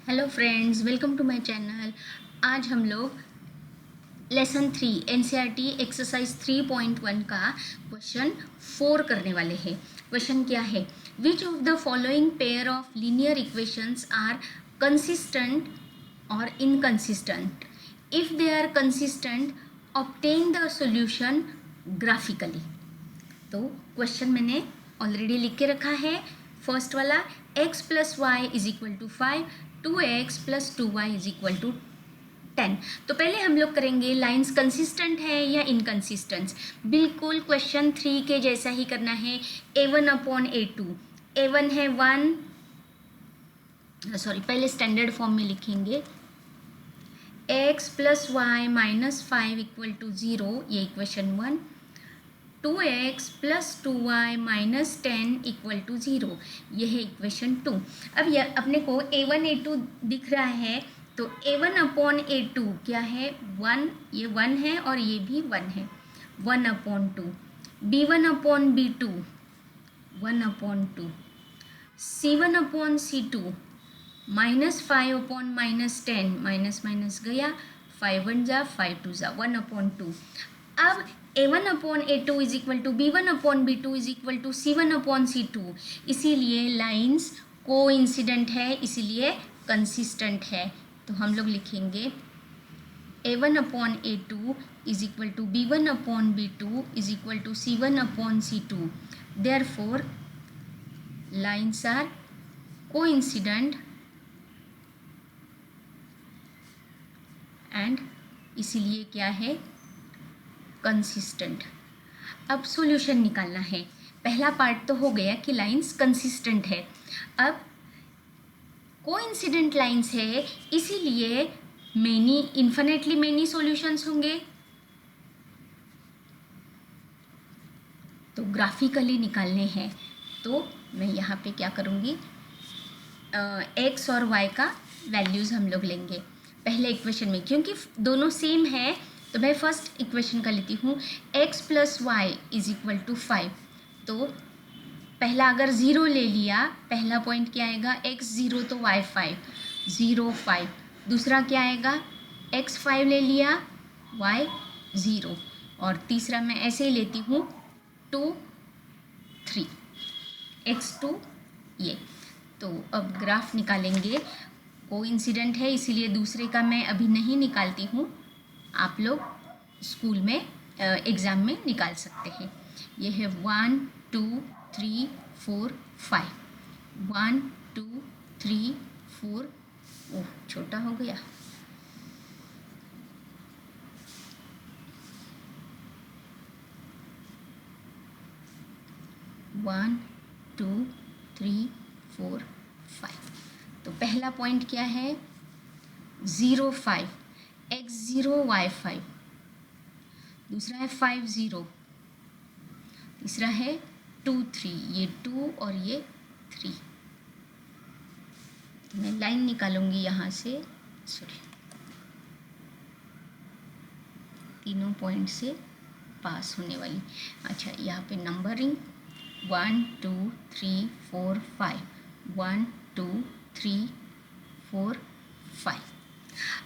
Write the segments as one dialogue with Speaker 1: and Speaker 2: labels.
Speaker 1: Hello friends, welcome to my channel. आज हम लोग लेसन 3 एनसीईआरटी एक्सरसाइज 3.1 का क्वेश्चन 4 करने वाले हैं। क्वेश्चन क्या है? Which of the following pair of linear equations are consistent और inconsistent? If they are consistent, obtain the solution graphically. तो क्वेश्चन मैंने ऑलरेडी लिख के रखा है। फर्स्ट वाला x plus y is equal to 5, 2x plus 2y is equal to 10। तो पहले हम लोग करेंगे लाइंस कंसिस्टेंट है या इनकंसिस्टेंट। बिल्कुल क्वेश्चन 3 के जैसा ही करना है। a1 अपॉन a2, a1 है 1, सॉरी पहले स्टैंडर्ड फॉर्म में लिखेंगे x plus y minus 5 equal to 0, ये equation 1। 2x plus 2y minus 10 equal to 0, यह है इक्वेशन 2। अब यह अपने को a1 a2 दिख रहा है, तो a1 अपॉन a2 क्या है? 1, ये 1 है और ये भी 1 है, 1 upon 2। b1 upon b2 1 upon 2, c1 upon c2 minus 5 upon minus 10, minus minus गया, 5 1 जा 5 2 जा 1 अपॉन 2। अब a1 upon a2 is equal to b1 upon b2 is equal to c1 upon c2, इसीलिए लाइंस कोइंसिडेंट है, इसीलिए consistent है। तो हम लोग लिखेंगे a1 upon a2 is equal to b1 upon b2 is equal to c1 upon c2। Therefore lines are coincident and इसीलिए क्या है? कंसिस्टेंट। अब सॉल्यूशन निकालना है। पहला पार्ट तो हो गया कि लाइंस कंसिस्टेंट है। अब कोइंसिडेंट लाइंस है, इसीलिए मैनी इन्फिनेटली मैनी सॉल्यूशंस होंगे। तो ग्राफिकली निकालने हैं, तो मैं यहाँ पे क्या करूँगी, x और y का वैल्यूज़ हम लोग लेंगे पहले इक्वेशन में। क्योंकि दोनों सेम है तो मैं फर्स्ट इक्वेशन का लेती हूँ। x plus y is equal to 5। तो पहला अगर 0 ले लिया, पहला पॉइंट क्या आएगा? x 0 तो y 5, 0 5। दूसरा क्या आएगा? x 5 ले लिया, y 0। और तीसरा मैं ऐसे ही लेती हूँ 2 3, x 2 ये। तो अब ग्राफ निकालेंगे। कोइंसिडेंट है इसीलिए दूसरे का मैं अभी नहीं निकालती हूँ, आप लोग स्कूल में एग्ज़ाम में निकाल सकते हैं। ये है 1 2 3 4 5, 1 2 3 4, ओह छोटा हो गया, 1 2 3 4 5। तो पहला पॉइंट क्या है? 0 5, x 0 y 5। दूसरा है 5 0। तीसरा है 2 3, ये 2 और ये 3। तो मैं लाइन निकालूंगी यहाँ से, सॉरी तीनों पॉइंट से पास होने वाली। अच्छा यहाँ पे नंबरिंग 1 2 3 4 5, 1 2 3 4 5।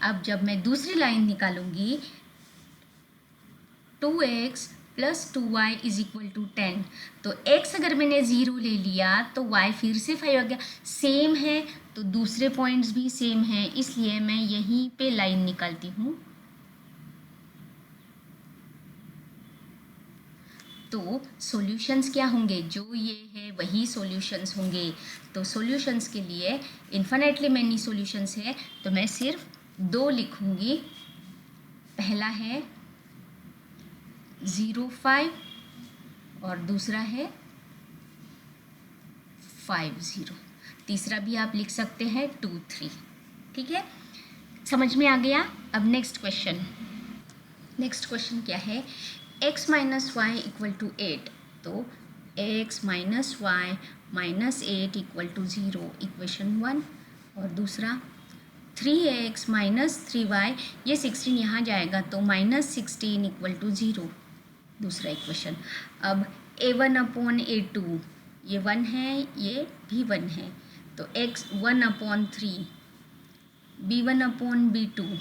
Speaker 1: अब जब मैं दूसरी लाइन निकालूंगी 2x plus 2y is equal to 10, तो x अगर मैंने 0 ले लिया तो y फिर से 5 हो गया। सेम है तो दूसरे पॉइंट्स भी सेम हैं, इसलिए मैं यहीं पे लाइन निकालती हूँ। तो सॉल्यूशंस क्या होंगे? जो ये है वही सॉल्यूशंस होंगे। तो सॉल्यूशंस के लिए इन्फिनेटली मैनी सॉल्यूशंस है, तो मैं सिर्फ 2 लिखूँगी। पहला है 0 5 और दूसरा है 5 0। तीसरा भी आप लिख सकते हैं 2 3। ठीक है, समझ में आ गया? अब नेक्स्ट क्वेश्चन क्या है? x minus y equal to 8। तो x minus y minus 8 equal to 0, equation 1। और दूसरा 3x माइनस 3y, ये 16 यहाँ जाएगा तो माइनस 16 इक्वल टू 0, दूसरा इक्वेशन। अब a1 अपॉन a2, ये 1 है, ये भी 1 है, तो x 1 अपॉन 3 b1/b2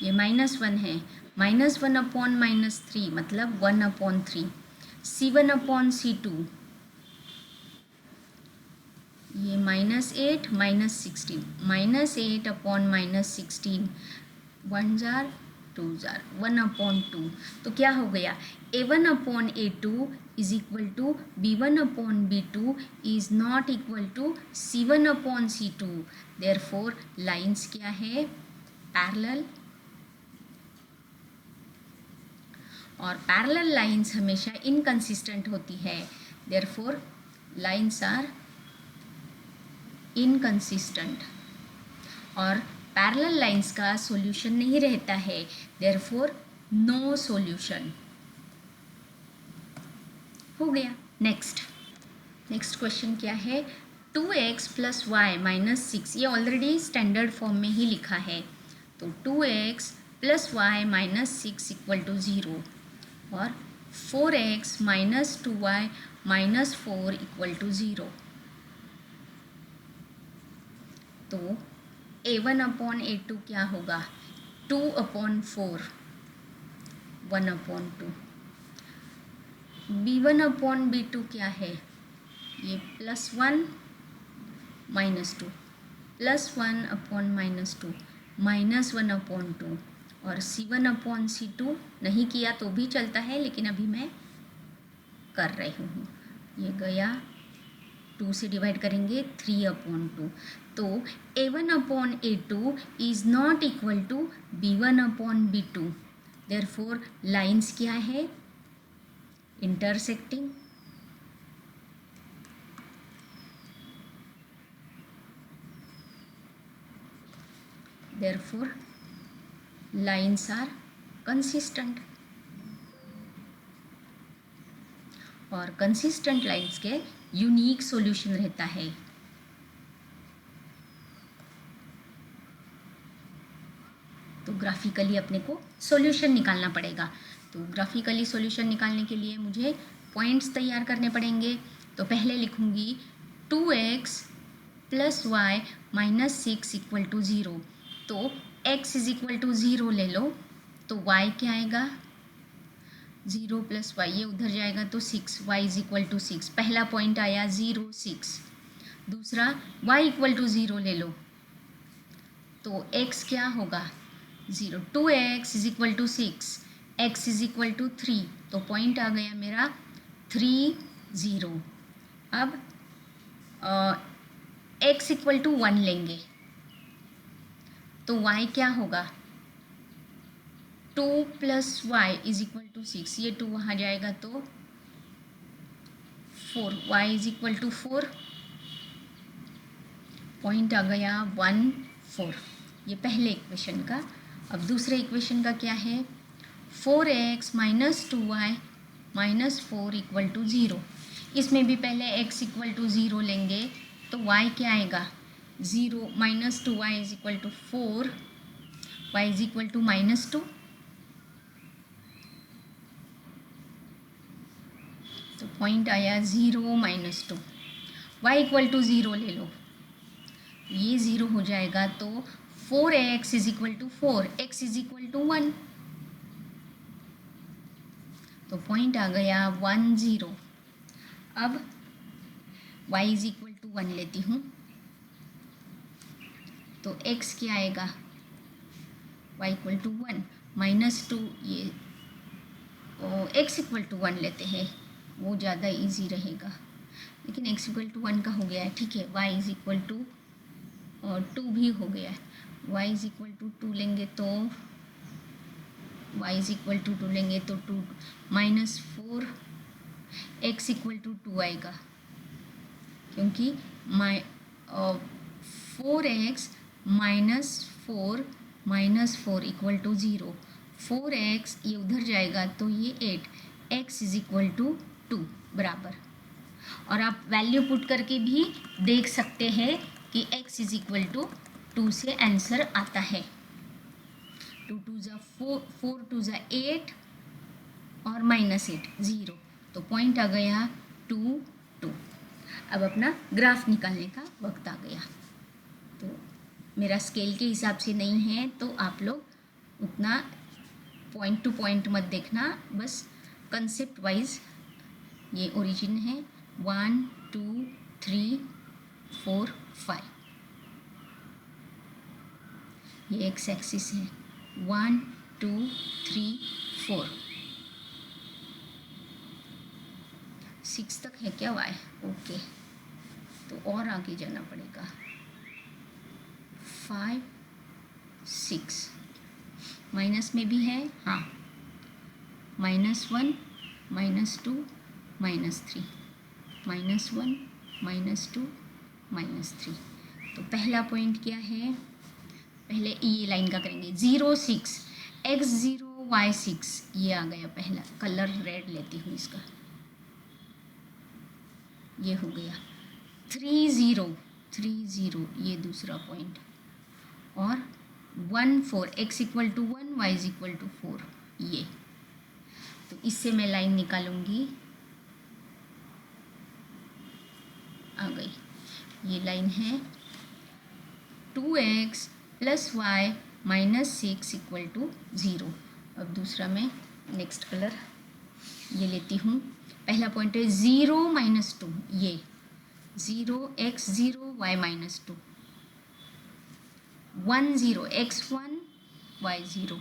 Speaker 1: ये -1 है, -1/-3 मतलब 1/3, c1/c2 ये -8 -16, -8/-16 1 जार 2 जार 1/2। तो क्या हो गया, a1/a2 is equal to b1/b2 is not equal to c1/c2। Therefore lines क्या है, पैरेलल, और पैरेलल लाइंस हमेशा इनकंसिस्टेंट होती है। देयरफॉर लाइंस आर इनकंसिस्टेंट, और पैरेलल लाइंस का सॉल्यूशन नहीं रहता है, देयरफॉर नो सॉल्यूशन। हो गया। नेक्स्ट क्वेश्चन क्या है, 2x + y - 6, ये ऑलरेडी स्टैंडर्ड फॉर्म में ही लिखा है। तो 2x + y - 6 = 0 और 4x - 2y - 4 = 0। तो a1/a2 क्या होगा, 2/4 1/2। b1/b2 क्या है, ये +1 -2 +1/-2 -1/2, और c1/c2 नहीं किया तो भी चलता है, लेकिन अभी मैं कर रही हूँ। ये गया, 2 से डिवाइड करेंगे 3/2। तो a1/a2 is not equal to b1/b2। Therefore lines क्या है, intersecting, therefore lines are consistent, और कंसिस्टेंट लाइंस के यूनिक सॉल्यूशन रहता है। तो ग्राफिकली अपने को सॉल्यूशन निकालना पड़ेगा। तो ग्राफिकली सॉल्यूशन निकालने के लिए मुझे पॉइंट्स तैयार करने पड़ेंगे। तो पहले लिखूंगी 2x + y - 6 = 0। तो x = 0 ले लो, तो y क्या आएगा, 0 + y, ये उधर जाएगा तो 6, y = 6। पहला पॉइंट आया 0 6। दूसरा y = 0 ले लो, तो x क्या होगा, 0। 2x = 6, x = 3, तो पॉइंट आ गया मेरा 3 0। अब x = 1 लेंगे, तो y क्या होगा, 2 + y = 6, ये 2 वहाँ जाएगा तो 4, y = 4, पॉइंट आ गया 1 4। ये पहले इक्वेशन का। अब दूसरे इक्वेशन का क्या है, 4x - 2y - 4 = 0। इसमें भी पहले x = 0 लेंगे, तो y क्या आएगा, 0 - 2y = 4, y = -2, तो पॉइंट आया 0 - 2। y = 0 ले लो, ये 0 हो जाएगा, तो 4x = 4, x = 1, तो पॉइंट आ गया 1 0। अब y = 1 लेती हूँ, तो x क्या आएगा, y = 1 -2, ये x = 1 लेते हैं, वो ज़्यादा इजी रहेगा, लेकिन x = 1 का हो गया है, ठीक है। y = 2 भी हो गया है, y = 2 लेंगे तो y = 2 लेंगे तो 2 -4, x = 2 आएगा, क्योंकि 4x - 4 - 4 = 0। 4x ये उधर जाएगा तो ये 8, x = 2 बराबर। और आप वैल्यू पुट करके भी देख सकते हैं कि x = 2 से आंसर आता है। 2 2 ज़ा 4, 4 2 ज़ा 8 और -8 0, तो पॉइंट आ गया 2 2। अब अपना ग्राफ निकालने का वक्त आ गया। तो मेरा स्केल के हिसाब से नहीं है तो आप लोग उतना पॉइंट टू पॉइंट मत देखना, बस कंसेप्ट वाइज ये ओरिजिन है 1 2 3 4 5, ये एक्स एक्सिस है 1 2 3 4, 6 तक है क्या वाई? ओके, तो और आगे जाना पड़ेगा 5 6, माइनस में भी है हाँ, -1 -2 -3, -1 -2 -3। तो पहला पॉइंट क्या है, पहले ये लाइन का करेंगे 0 6 x0 y6, ये आ गया पहला, कलर रेड लेती हूँ इसका, ये हो गया 3 0 3 0, ये दूसरा पॉइंट, और 1 4 x equal to 1 y is equal to 4, ये तो इससे मैं लाइन निकालूंगी, आ गई, ये लाइन है 2x plus Y -6 equal to 0। अब दूसरा मैं नेक्स्ट कलर ये लेती हूँ, पहला पॉइंट है 0 -2, ये 0 x0 y -2, 1 0 x1 y 0,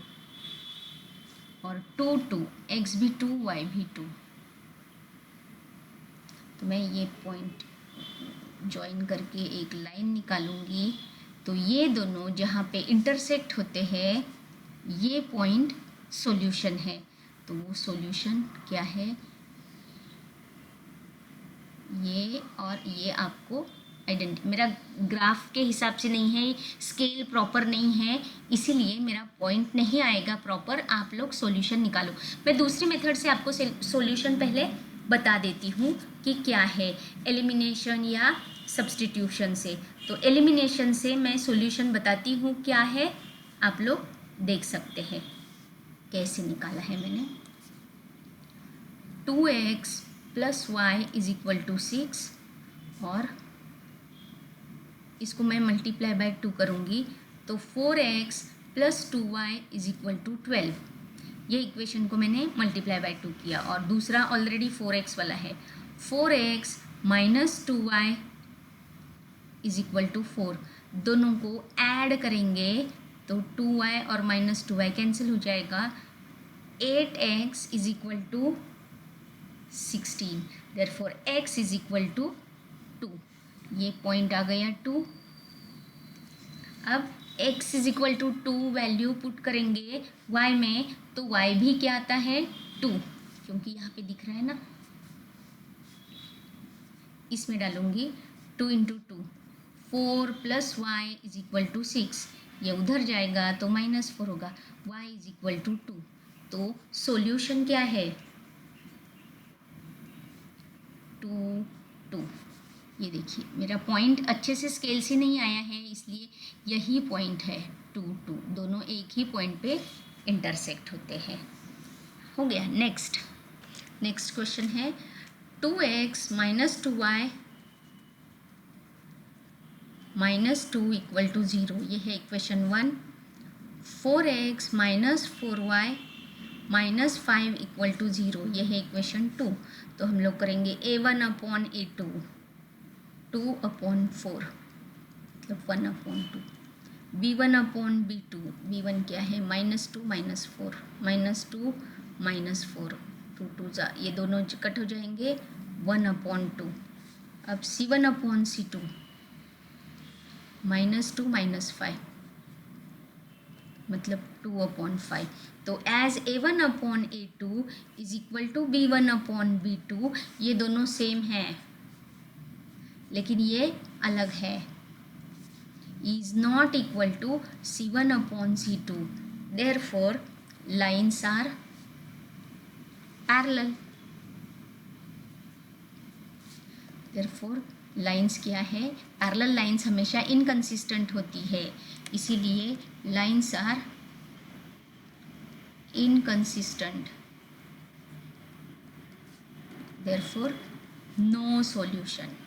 Speaker 1: और 2 2 x भी 2 y भी 2। तो मैं ये पॉइंट ज्वाइन करके एक लाइन निकालूंगी, तो ये दोनों जहाँ पे इंटरसेक्ट होते हैं ये पॉइंट सॉल्यूशन है। तो वो सॉल्यूशन क्या है, ये और ये आपको मेरा ग्राफ के हिसाब से नहीं है, स्केल प्रॉपर नहीं है, इसीलिए मेरा पॉइंट नहीं आएगा प्रॉपर, आप लोग सॉल्यूशन निकालो। मैं दूसरी मेथड से आपको सॉल्यूशन पहले बता देती हूँ कि क्या है, एलिमिनेशन या सब्स्टिट्यूशन से। तो एलिमिनेशन से मैं सॉल्यूशन बताती हूँ क्या है, आप लोग देख सकते हैं कैसे निकाला है मैंने। 2x plus y is equal to 6, और इसको मैं मल्टीप्लाई बाय 2 करूँगी तो 4x plus 2y is equal to 12। ये इक्वेशन को मैंने मल्टीप्लाई बाय 2 किया, और दूसरा ऑलरेडी 4x वाला है, 4x minus 2y is equal to 4। दोनों को ऐड करेंगे तो 2y और माइनस 2y कैंसिल हो जाएगा, 8x is equal to 16, therefore x is equal to 2। ये पॉइंट आ गया 2। अब x is equal to 2 value put करेंगे y में, तो y भी क्या आता है 2, क्योंकि यहाँ पे दिख रहा है ना, इसमें डालूंगी 2 into 2, 4 plus y is equal to 6, ये उधर जाएगा तो -4 होगा, y इज इक्वल टू 2। तो सॉल्यूशन क्या है 2 2। ये देखिए मेरा पॉइंट अच्छे से स्केल से नहीं आया है, इसलिए यही पॉइंट है 2 2, दोनों एक ही पॉइंट पे इंटरसेक्ट होते हैं। हो गया। नेक्स्ट क्वेश्चन है 2x minus 2y minus 2 equal to 0, ये है equation 1। 4x minus 4y minus 5 equal to 0, ये है इक्वेशन 2। तो हम लोग करेंगे a1 अपॉन a2, 2 अपॉन 4 मतलब 1 upon 2, b1 upon b2, b1 क्या है -2 -4, -2 -4, 2 2 जा, ये दोनों कट हो जाएंगे, 1 अपॉन 2। अब c1 अपॉन c2, -2 -5 मतलब 2 अपॉन 5। तो as a1 upon a2 is equal to b1 upon b2, ये दोनों सेम हैं लेकिन ये अलग है, is not equal to c1 upon c2, therefore lines are parallel. Therefore lines क्या है, पैरेलल लाइन्स हमेशा इनकंसिस्टेंट होती है, इसीलिए lines are inconsistent, therefore no solution.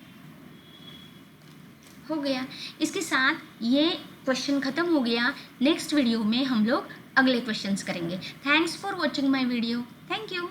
Speaker 1: हो गया। इसके साथ ये क्वेश्चन ख़त्म हो गया। नेक्स्ट वीडियो में हम लोग अगले क्वेश्चंस करेंगे। Thanks for watching my video. Thank you.